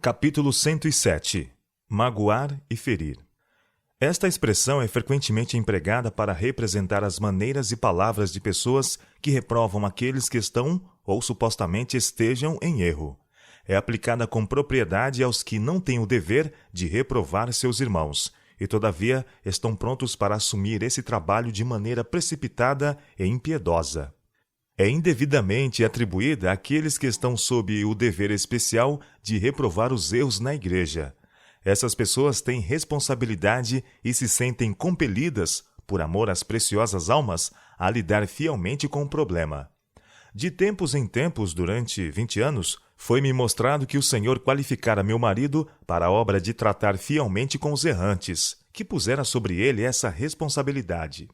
Capítulo 107. Magoar e ferir. Esta expressão é frequentemente empregada para representar as maneiras e palavras de pessoas que reprovam aqueles que estão, ou supostamente estejam, em erro. É aplicada com propriedade aos que não têm o dever de reprovar seus irmãos, e todavia estão prontos para assumir esse trabalho de maneira precipitada e impiedosa. É indevidamente atribuída àqueles que estão sob o dever especial de reprovar os erros na igreja. Essas pessoas têm responsabilidade e se sentem compelidas, por amor às preciosas almas, a lidar fielmente com o problema. De tempos em tempos, durante 20 anos, foi-me mostrado que o Senhor qualificara meu marido para a obra de tratar fielmente com os errantes, que pusera sobre ele essa responsabilidade.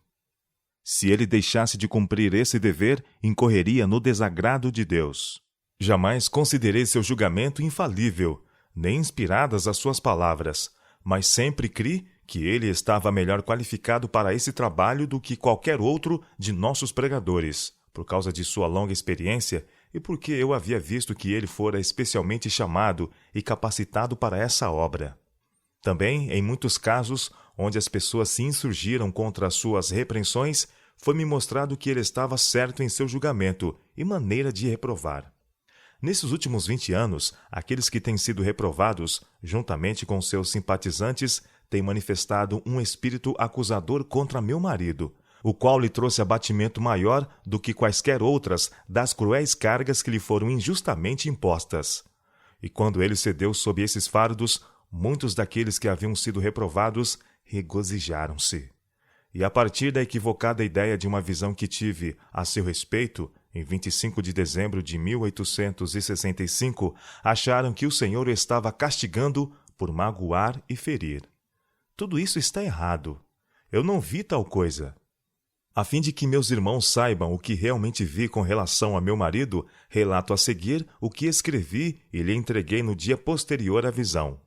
Se ele deixasse de cumprir esse dever, incorreria no desagrado de Deus. Jamais considerei seu julgamento infalível, nem inspiradas as suas palavras, mas sempre criei que ele estava melhor qualificado para esse trabalho do que qualquer outro de nossos pregadores, por causa de sua longa experiência e porque eu havia visto que ele fora especialmente chamado e capacitado para essa obra. Também, em muitos casos, onde as pessoas se insurgiram contra as suas repreensões, foi-me mostrado que ele estava certo em seu julgamento e maneira de reprovar. Nesses últimos 20 anos, aqueles que têm sido reprovados, juntamente com seus simpatizantes, têm manifestado um espírito acusador contra meu marido, o qual lhe trouxe abatimento maior do que quaisquer outras das cruéis cargas que lhe foram injustamente impostas. E quando ele cedeu sob esses fardos, muitos daqueles que haviam sido reprovados regozijaram-se. E a partir da equivocada ideia de uma visão que tive a seu respeito, em 25 de dezembro de 1865, acharam que o Senhor o estava castigando por magoar e ferir. Tudo isso está errado. Eu não vi tal coisa. A fim de que meus irmãos saibam o que realmente vi com relação a meu marido, relato a seguir o que escrevi e lhe entreguei no dia posterior à visão.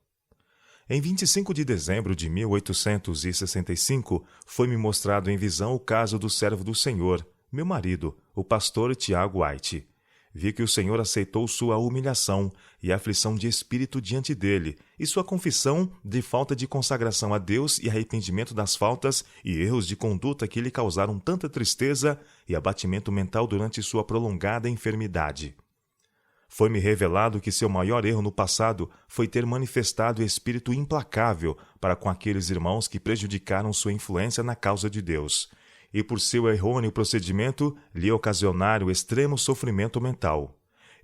Em 25 de dezembro de 1865, foi-me mostrado em visão o caso do servo do Senhor, meu marido, o pastor Tiago White. Vi que o Senhor aceitou sua humilhação e aflição de espírito diante dele, e sua confissão de falta de consagração a Deus e arrependimento das faltas e erros de conduta que lhe causaram tanta tristeza e abatimento mental durante sua prolongada enfermidade. Foi-me revelado que seu maior erro no passado foi ter manifestado espírito implacável para com aqueles irmãos que prejudicaram sua influência na causa de Deus, e por seu errôneo procedimento lhe ocasionaram extremo sofrimento mental.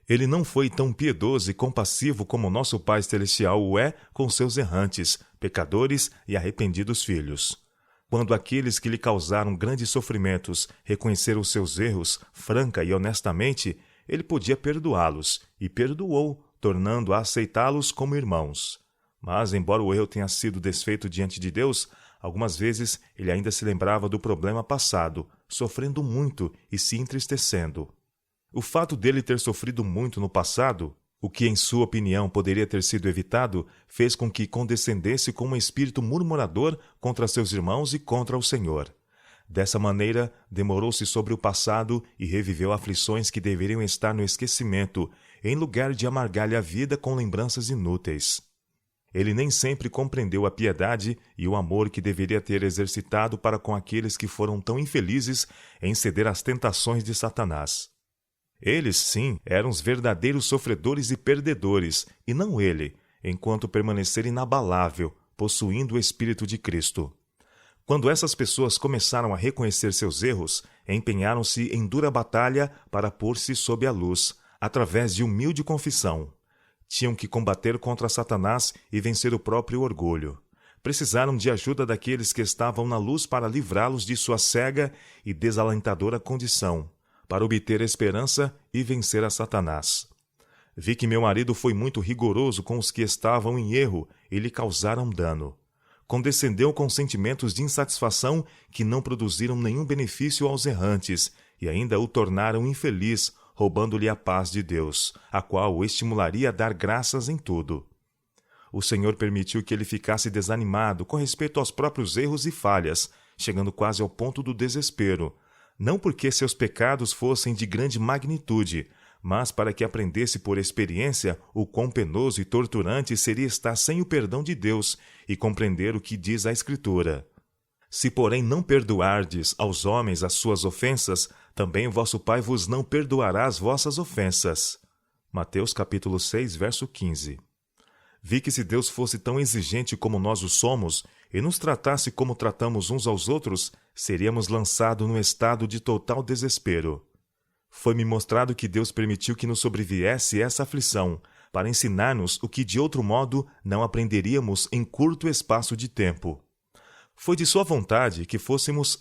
Ele não foi tão piedoso e compassivo como nosso Pai Celestial o é com seus errantes, pecadores e arrependidos filhos. Quando aqueles que lhe causaram grandes sofrimentos reconheceram seus erros franca e honestamente, ele podia perdoá-los, e perdoou, tornando a aceitá-los como irmãos. Mas, embora o erro tenha sido desfeito diante de Deus, algumas vezes ele ainda se lembrava do problema passado, sofrendo muito e se entristecendo. O fato dele ter sofrido muito no passado, o que em sua opinião poderia ter sido evitado, fez com que condescendesse com um espírito murmurador contra seus irmãos e contra o Senhor. Dessa maneira, demorou-se sobre o passado e reviveu aflições que deveriam estar no esquecimento, em lugar de amargar-lhe a vida com lembranças inúteis. Ele nem sempre compreendeu a piedade e o amor que deveria ter exercitado para com aqueles que foram tão infelizes em ceder às tentações de Satanás. Eles, sim, eram os verdadeiros sofredores e perdedores, e não ele, enquanto permanecer inabalável, possuindo o Espírito de Cristo. Quando essas pessoas começaram a reconhecer seus erros, empenharam-se em dura batalha para pôr-se sob a luz, através de humilde confissão. Tinham que combater contra Satanás e vencer o próprio orgulho. Precisaram de ajuda daqueles que estavam na luz para livrá-los de sua cega e desalentadora condição, para obter esperança e vencer a Satanás. Vi que meu marido foi muito rigoroso com os que estavam em erro e lhe causaram dano. Condescendeu com sentimentos de insatisfação que não produziram nenhum benefício aos errantes e ainda o tornaram infeliz, roubando-lhe a paz de Deus, a qual o estimularia a dar graças em tudo. O Senhor permitiu que ele ficasse desanimado com respeito aos próprios erros e falhas, chegando quase ao ponto do desespero, não porque seus pecados fossem de grande magnitude, mas para que aprendesse por experiência o quão penoso e torturante seria estar sem o perdão de Deus e compreender o que diz a Escritura. Se, porém, não perdoardes aos homens as suas ofensas, também vosso Pai vos não perdoará as vossas ofensas. Mateus capítulo 6, verso 15. Vi que se Deus fosse tão exigente como nós o somos, e nos tratasse como tratamos uns aos outros, seríamos lançados num estado de total desespero. Foi-me mostrado que Deus permitiu que nos sobreviesse essa aflição, para ensinar-nos o que de outro modo não aprenderíamos em curto espaço de tempo. Foi de sua vontade que fôssemos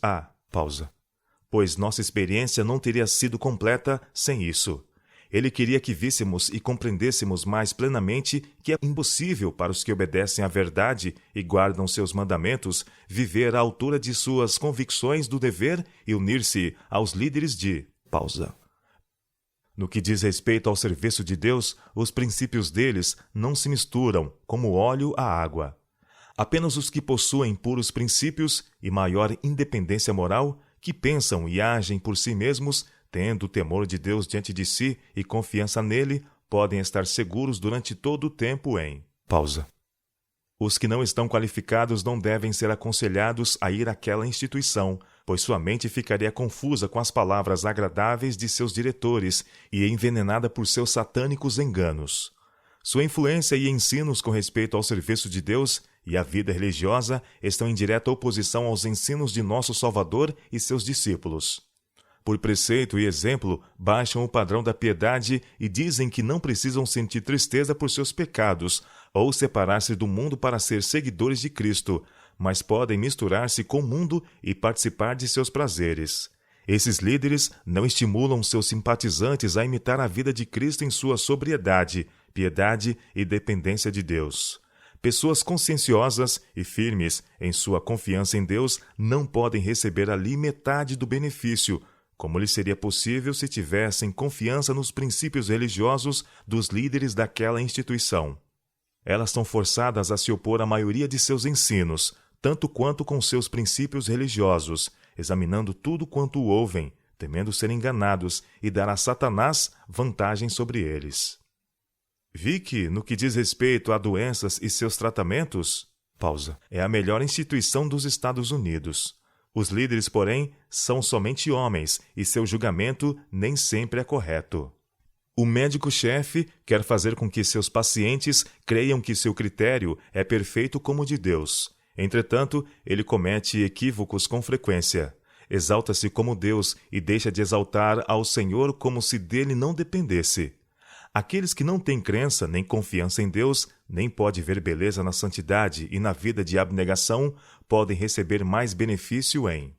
pois nossa experiência não teria sido completa sem isso. Ele queria que víssemos e compreendêssemos mais plenamente que é impossível para os que obedecem à verdade e guardam seus mandamentos viver à altura de suas convicções do dever e unir-se aos líderes de No que diz respeito ao serviço de Deus, os princípios deles não se misturam como óleo à água. Apenas os que possuem puros princípios e maior independência moral, que pensam e agem por si mesmos, tendo o temor de Deus diante de si e confiança nele, podem estar seguros durante todo o tempo em Os que não estão qualificados não devem ser aconselhados a ir àquela instituição, pois sua mente ficaria confusa com as palavras agradáveis de seus diretores e envenenada por seus satânicos enganos. Sua influência e ensinos com respeito ao serviço de Deus e à vida religiosa estão em direta oposição aos ensinos de nosso Salvador e seus discípulos. Por preceito e exemplo, baixam o padrão da piedade e dizem que não precisam sentir tristeza por seus pecados ou separar-se do mundo para ser seguidores de Cristo, mas podem misturar-se com o mundo e participar de seus prazeres. Esses líderes não estimulam seus simpatizantes a imitar a vida de Cristo em sua sobriedade, piedade e dependência de Deus. Pessoas conscienciosas e firmes em sua confiança em Deus não podem receber ali metade do benefício, como lhe seria possível se tivessem confiança nos princípios religiosos dos líderes daquela instituição. Elas são forçadas a se opor à maioria de seus ensinos, tanto quanto com seus princípios religiosos, examinando tudo quanto ouvem, temendo ser enganados e dar a Satanás vantagem sobre eles. Vi que, no que diz respeito a doenças e seus tratamentos, é a melhor instituição dos Estados Unidos. Os líderes, porém, são somente homens e seu julgamento nem sempre é correto. O médico-chefe quer fazer com que seus pacientes creiam que seu critério é perfeito como o de Deus. Entretanto, ele comete equívocos com frequência. Exalta-se como Deus e deixa de exaltar ao Senhor como se dele não dependesse. Aqueles que não têm crença nem confiança em Deus, nem podem ver beleza na santidade e na vida de abnegação, podem receber mais benefício em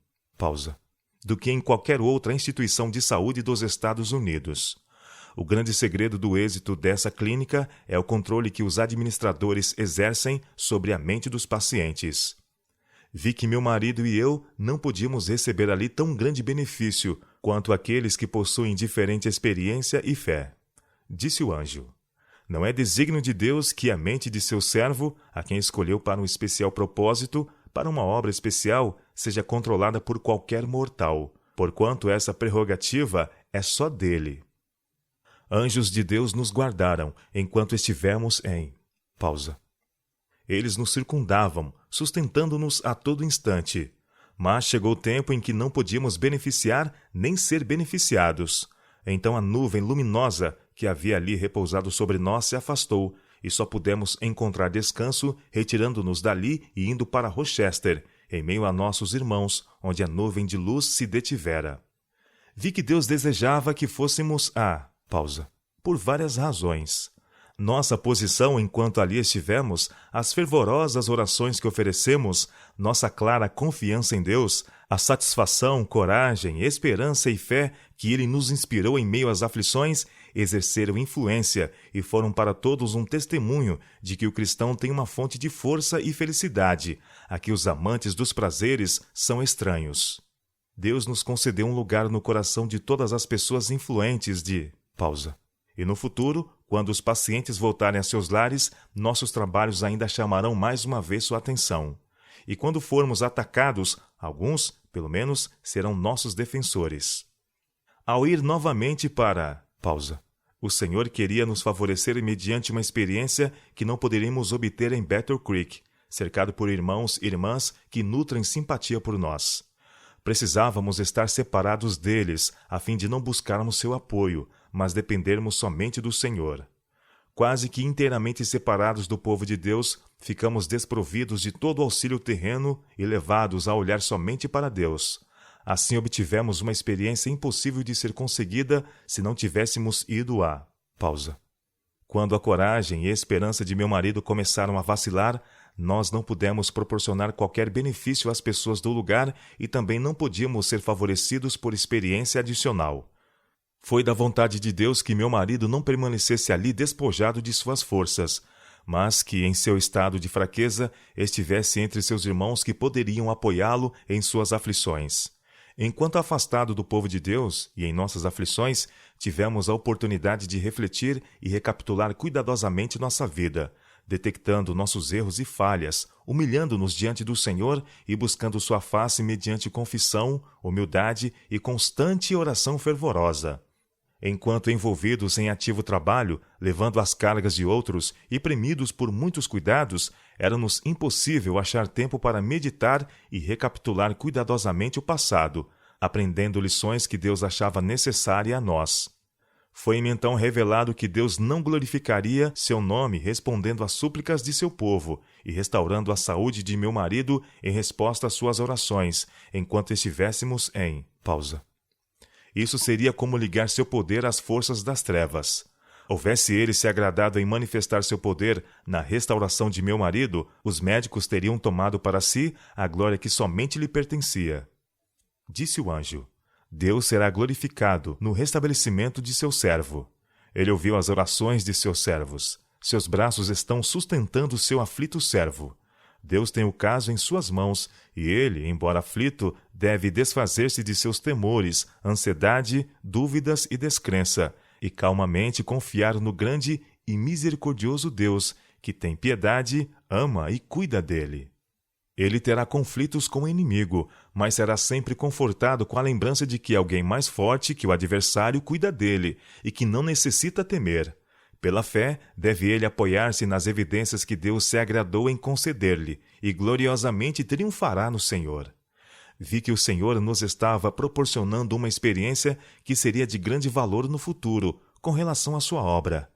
do que em qualquer outra instituição de saúde dos Estados Unidos. O grande segredo do êxito dessa clínica é o controle que os administradores exercem sobre a mente dos pacientes. Vi que meu marido e eu não podíamos receber ali tão grande benefício quanto aqueles que possuem diferente experiência e fé. Disse o anjo: não é desígnio de Deus que a mente de seu servo, a quem escolheu para um especial propósito, para uma obra especial, seja controlada por qualquer mortal, porquanto essa prerrogativa é só dele. Anjos de Deus nos guardaram enquanto estivemos em Eles nos circundavam, sustentando-nos a todo instante. Mas chegou o tempo em que não podíamos beneficiar nem ser beneficiados. Então a nuvem luminosa que havia ali repousado sobre nós se afastou, e só pudemos encontrar descanso retirando-nos dali e indo para Rochester, em meio a nossos irmãos, onde a nuvem de luz se detivera. Vi que Deus desejava que fôssemos por várias razões. Nossa posição enquanto ali estivemos, as fervorosas orações que oferecemos, nossa clara confiança em Deus, a satisfação, coragem, esperança e fé que Ele nos inspirou em meio às aflições, exerceram influência e foram para todos um testemunho de que o cristão tem uma fonte de força e felicidade, a que os amantes dos prazeres são estranhos. Deus nos concedeu um lugar no coração de todas as pessoas influentes de E no futuro, quando os pacientes voltarem a seus lares, nossos trabalhos ainda chamarão mais uma vez sua atenção. E quando formos atacados, alguns, pelo menos, serão nossos defensores. Ao ir novamente para O Senhor queria nos favorecer mediante uma experiência que não poderíamos obter em Battle Creek, cercado por irmãos e irmãs que nutrem simpatia por nós. Precisávamos estar separados deles, a fim de não buscarmos seu apoio, mas dependermos somente do Senhor. Quase que inteiramente separados do povo de Deus, ficamos desprovidos de todo o auxílio terreno e levados a olhar somente para Deus. Assim obtivemos uma experiência impossível de ser conseguida se não tivéssemos ido a... Pausa. Quando a coragem e a esperança de meu marido começaram a vacilar, nós não pudemos proporcionar qualquer benefício às pessoas do lugar e também não podíamos ser favorecidos por experiência adicional. Foi da vontade de Deus que meu marido não permanecesse ali despojado de suas forças, mas que, em seu estado de fraqueza, estivesse entre seus irmãos que poderiam apoiá-lo em suas aflições. Enquanto afastado do povo de Deus e em nossas aflições, tivemos a oportunidade de refletir e recapitular cuidadosamente nossa vida, detectando nossos erros e falhas, humilhando-nos diante do Senhor e buscando sua face mediante confissão, humildade e constante oração fervorosa. Enquanto envolvidos em ativo trabalho, levando as cargas de outros e premidos por muitos cuidados, era-nos impossível achar tempo para meditar e recapitular cuidadosamente o passado, aprendendo lições que Deus achava necessárias a nós. Foi-me então revelado que Deus não glorificaria seu nome respondendo às súplicas de seu povo e restaurando a saúde de meu marido em resposta às suas orações, enquanto estivéssemos em... Pausa. Isso seria como ligar seu poder às forças das trevas. Houvesse ele se agradado em manifestar seu poder na restauração de meu marido, os médicos teriam tomado para si a glória que somente lhe pertencia. Disse o anjo: Deus será glorificado no restabelecimento de seu servo. Ele ouviu as orações de seus servos. Seus braços estão sustentando seu aflito servo. Deus tem o caso em suas mãos, e ele, embora aflito, deve desfazer-se de seus temores, ansiedade, dúvidas e descrença, e calmamente confiar no grande e misericordioso Deus, que tem piedade, ama e cuida dele. Ele terá conflitos com o inimigo, mas será sempre confortado com a lembrança de que alguém mais forte que o adversário cuida dele, e que não necessita temer. Pela fé, deve ele apoiar-se nas evidências que Deus se agradou em conceder-lhe, e gloriosamente triunfará no Senhor. Vi que o Senhor nos estava proporcionando uma experiência que seria de grande valor no futuro, com relação à sua obra.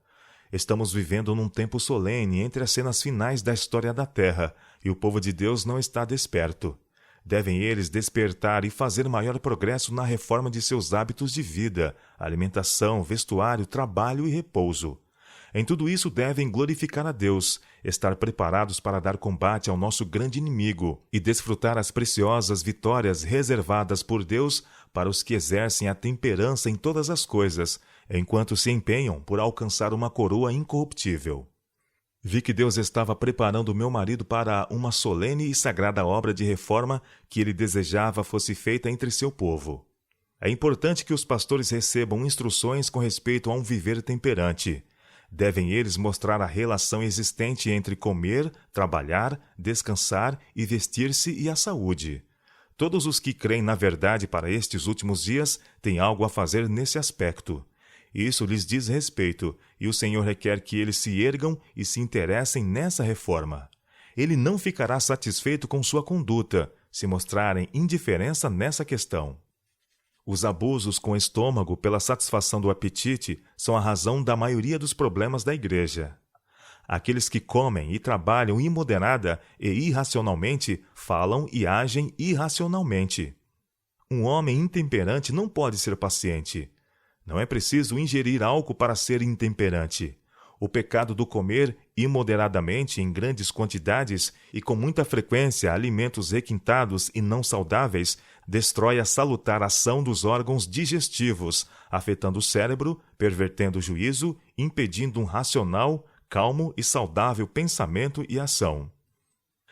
Estamos vivendo num tempo solene entre as cenas finais da história da Terra, e o povo de Deus não está desperto. Devem eles despertar e fazer maior progresso na reforma de seus hábitos de vida, alimentação, vestuário, trabalho e repouso. Em tudo isso devem glorificar a Deus, estar preparados para dar combate ao nosso grande inimigo e desfrutar as preciosas vitórias reservadas por Deus para os que exercem a temperança em todas as coisas, enquanto se empenham por alcançar uma coroa incorruptível. Vi que Deus estava preparando meu marido para uma solene e sagrada obra de reforma que ele desejava fosse feita entre seu povo. É importante que os pastores recebam instruções com respeito a um viver temperante. Devem eles mostrar a relação existente entre comer, trabalhar, descansar e vestir-se e a saúde. Todos os que creem na verdade para estes últimos dias têm algo a fazer nesse aspecto. Isso lhes diz respeito, e o Senhor requer que eles se ergam e se interessem nessa reforma. Ele não ficará satisfeito com sua conduta, se mostrarem indiferença nessa questão. Os abusos com o estômago pela satisfação do apetite são a razão da maioria dos problemas da igreja. Aqueles que comem e trabalham imoderada e irracionalmente falam e agem irracionalmente. Um homem intemperante não pode ser paciente. Não é preciso ingerir álcool para ser intemperante. O pecado do comer imoderadamente em grandes quantidades e com muita frequência alimentos requintados e não saudáveis destrói a salutar ação dos órgãos digestivos, afetando o cérebro, pervertendo o juízo, impedindo um racional, calmo e saudável pensamento e ação.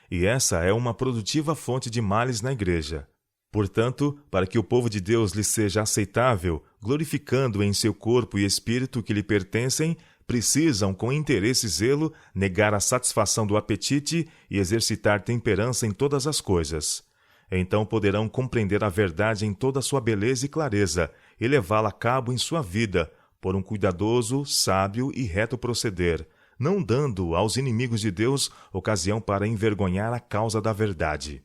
E essa é uma produtiva fonte de males na igreja. Portanto, para que o povo de Deus lhe seja aceitável, glorificando em seu corpo e espírito que lhe pertencem, precisam, com interesse e zelo, negar a satisfação do apetite e exercitar temperança em todas as coisas. Então poderão compreender a verdade em toda a sua beleza e clareza, e levá-la a cabo em sua vida, por um cuidadoso, sábio e reto proceder, não dando aos inimigos de Deus ocasião para envergonhar a causa da verdade.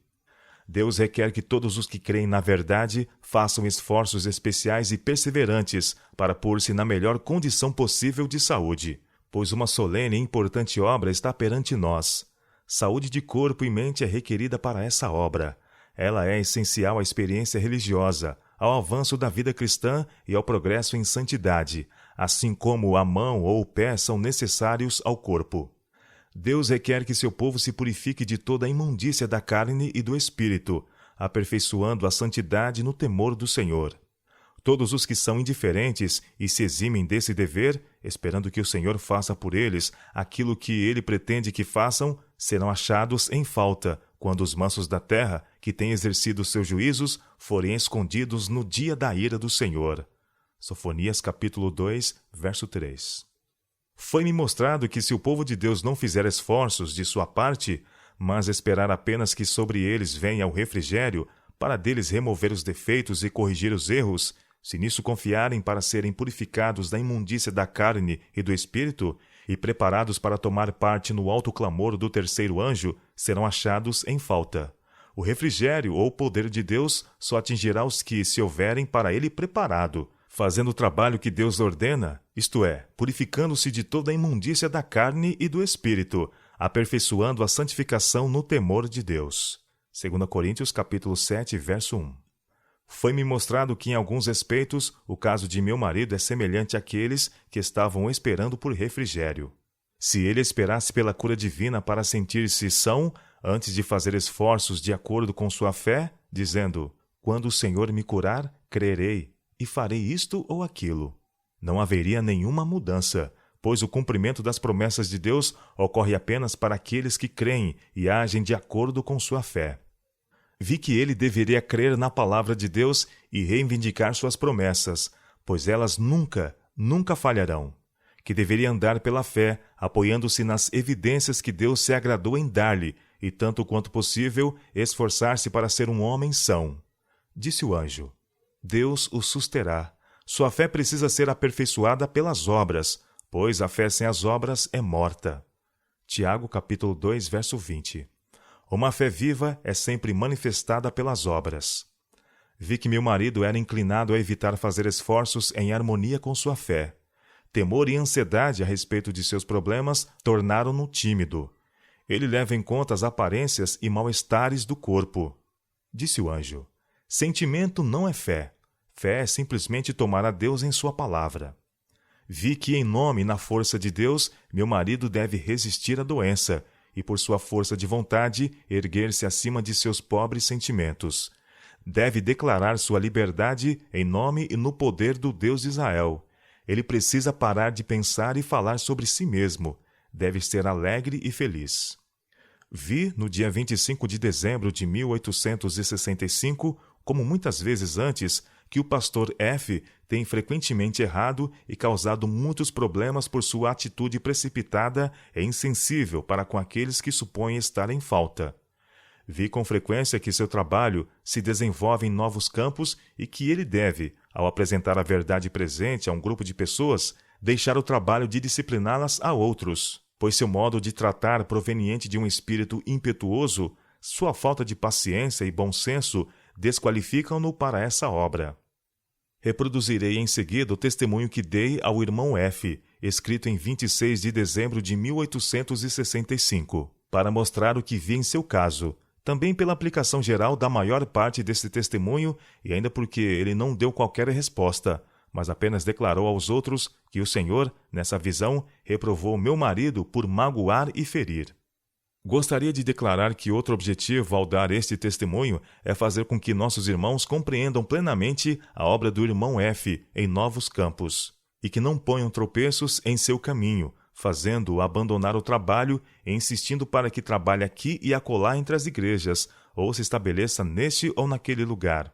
Deus requer que todos os que creem na verdade façam esforços especiais e perseverantes para pôr-se na melhor condição possível de saúde, pois uma solene e importante obra está perante nós. Saúde de corpo e mente é requerida para essa obra. Ela é essencial à experiência religiosa, ao avanço da vida cristã e ao progresso em santidade, assim como a mão ou o pé são necessários ao corpo. Deus requer que seu povo se purifique de toda a imundícia da carne e do espírito, aperfeiçoando a santidade no temor do Senhor. Todos os que são indiferentes e se eximem desse dever, esperando que o Senhor faça por eles aquilo que ele pretende que façam, serão achados em falta, quando os mansos da terra, que têm exercido seus juízos, forem escondidos no dia da ira do Senhor. Sofonias capítulo 2, verso 3. Foi-me mostrado que se o povo de Deus não fizer esforços de sua parte, mas esperar apenas que sobre eles venha o refrigério, para deles remover os defeitos e corrigir os erros, se nisso confiarem para serem purificados da imundícia da carne e do espírito, e preparados para tomar parte no alto clamor do terceiro anjo, serão achados em falta. O refrigério ou poder de Deus só atingirá os que se houverem para ele preparado, fazendo o trabalho que Deus ordena, isto é, purificando-se de toda a imundícia da carne e do espírito, aperfeiçoando a santificação no temor de Deus. 2 Coríntios capítulo 7, verso 1. Foi-me mostrado que em alguns respeitos o caso de meu marido é semelhante àqueles que estavam esperando por refrigério. Se ele esperasse pela cura divina para sentir-se são, antes de fazer esforços de acordo com sua fé, dizendo: quando o Senhor me curar, crerei, e farei isto ou aquilo. Não haveria nenhuma mudança, pois o cumprimento das promessas de Deus ocorre apenas para aqueles que creem e agem de acordo com sua fé. Vi que ele deveria crer na palavra de Deus e reivindicar suas promessas, pois elas nunca falharão. Que deveria andar pela fé, apoiando-se nas evidências que Deus se agradou em dar-lhe, e tanto quanto possível, esforçar-se para ser um homem são. Disse o anjo: Deus o susterá. Sua fé precisa ser aperfeiçoada pelas obras, pois a fé sem as obras é morta. Tiago capítulo 2, verso 20. Uma fé viva é sempre manifestada pelas obras. Vi que meu marido era inclinado a evitar fazer esforços em harmonia com sua fé. Temor e ansiedade a respeito de seus problemas tornaram-no tímido. Ele leva em conta as aparências e mal-estares do corpo. Disse o anjo: sentimento não é fé. Fé é simplesmente tomar a Deus em sua palavra. Vi que, em nome e na força de Deus, meu marido deve resistir à doença e, por sua força de vontade, erguer-se acima de seus pobres sentimentos. Deve declarar sua liberdade em nome e no poder do Deus de Israel. Ele precisa parar de pensar e falar sobre si mesmo. Deve ser alegre e feliz. Vi, no dia 25 de dezembro de 1865, como muitas vezes antes, que o pastor F. tem frequentemente errado e causado muitos problemas por sua atitude precipitada e insensível para com aqueles que supõem estar em falta. Vi com frequência que seu trabalho se desenvolve em novos campos e que ele deve, ao apresentar a verdade presente a um grupo de pessoas, deixar o trabalho de discipliná-las a outros, pois seu modo de tratar proveniente de um espírito impetuoso, sua falta de paciência e bom senso desqualificam-no para essa obra. Reproduzirei em seguida o testemunho que dei ao irmão F., escrito em 26 de dezembro de 1865, para mostrar o que vi em seu caso, também pela aplicação geral da maior parte desse testemunho e ainda porque ele não deu qualquer resposta, mas apenas declarou aos outros que o Senhor, nessa visão, reprovou meu marido por magoar e ferir. Gostaria de declarar que outro objetivo ao dar este testemunho é fazer com que nossos irmãos compreendam plenamente a obra do irmão F. em novos campos, e que não ponham tropeços em seu caminho, fazendo-o abandonar o trabalho e insistindo para que trabalhe aqui e acolá entre as igrejas, ou se estabeleça neste ou naquele lugar.